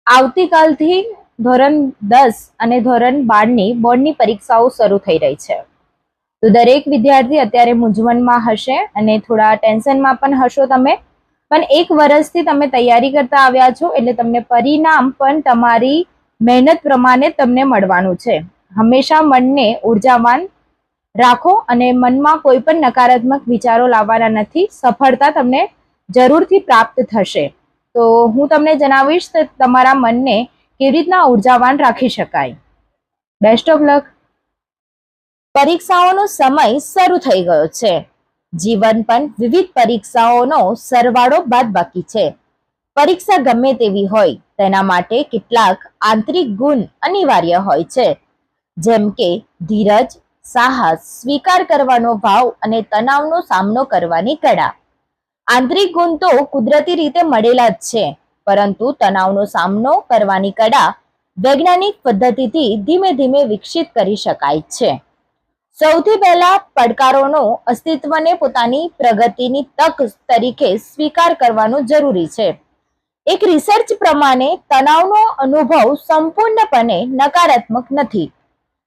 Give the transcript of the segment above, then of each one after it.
આવતીકાલથી ધોરણ 10 અને ધોરણ 12ની બોર્ડની પરીક્ષાઓ શરૂ થઈ રહી છે. તો દરેક વિદ્યાર્થી અત્યારે મૂંઝવણમાં હશે અને થોડા ટેન્શનમાં પણ હશો તમે. પણ એક વર્ષથી તમે તૈયારી કરતા આવ્યા છો એટલે તમને પરિણામ પણ તમારી મહેનત પ્રમાણે તમને મળવાનું છે. હંમેશા મનને ઉર્જાવાન રાખો અને મનમાં કોઈ પણ નકારાત્મક વિચારો લાવવાના નથી. સફળતા તમને જરૂરથી પ્રાપ્ત થશે. તો હું તમને જણાવીશ કે તમારા મનને કેવી રીતના ઉર્જાવાન રાખી શકાય. Best of luck. પરીક્ષાઓનો સમય શરૂ થઈ ગયો છે. જીવન પણ વિવિધ પરીક્ષાઓનો સરવાળો બાદબાકી છે. પરીક્ષા ગમે તેવી હોય તેના માટે કેટલાક આંતરિક ગુણ અનિવાર્ય હોય છે, જેમ કે ધીરજ, સાહસ, સ્વીકાર કરવાનો ભાવ અને તણાવનો સામનો કરવાની કળા. આંતરિક ગુણ તો કુદરતી રીતે મળેલા જ છે, પરંતુ તણાવનો સામનો કરવાની કળા વૈજ્ઞાનિક પદ્ધતિથી ધીમે ધીમે વિકસિત કરી શકાય છે. સૌથી પહેલા પડકારોનો અસ્તિત્વને પોતાની પ્રગતિની તક તરીકે સ્વીકાર કરવાનું જરૂરી છે. એક રિસર્ચ પ્રમાણે તણાવનો અનુભવ સંપૂર્ણપણે નકારાત્મક નથી.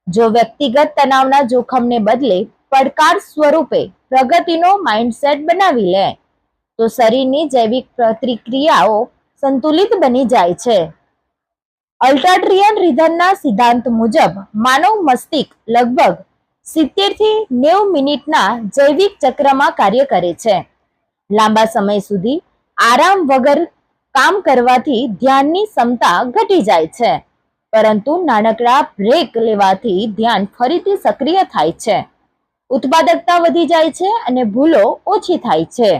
જો વ્યક્તિગત તણાવના જોખમને બદલે પડકાર સ્વરૂપે પ્રગતિનો માઇન્ડસેટ બનાવી લે તો શરીરની જૈવિક પ્રતિક્રિયાઓ સંતુલિત બની જાય છે. અલ્ટ્રાડ્રિયન રિધમના સિદ્ધાંત મુજબ માનવ મસ્તિષ્ક લગભગ 70 થી 90 મિનિટના જૈવિક ચક્રમાં કાર્ય કરે છે. લાંબા સમય સુધી આરામ વગર કામ કરવાથી ધ્યાનની ક્ષમતા ઘટી જાય છે, પરંતુ નાનકડા બ્રેક લેવાથી ધ્યાન ફરીથી સક્રિય થાય છે, ઉત્પાદકતા વધી જાય છે અને ભૂલો ઓછી થાય છે.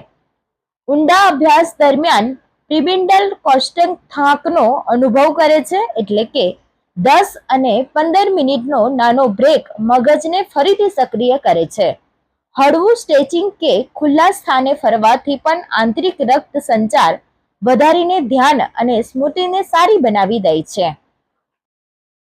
ઊંડા અભ્યાસ દરમિયાન પ્રીબિન્ડલ કોષ્ટક થાકનો અનુભવ કરે છે, એટલે કે 10 અને 15 મિનિટનો નાનો બ્રેક મગજને ફરીથી સક્રિય કરે છે. હળવું સ્ટ્રેચિંગ કે ખુલ્લા સ્થાને ફરવાથી પણ આંતરિક રક્ત સંચાર વધારીને ધ્યાન અને સ્મૃતિને સારી બનાવી દે છે.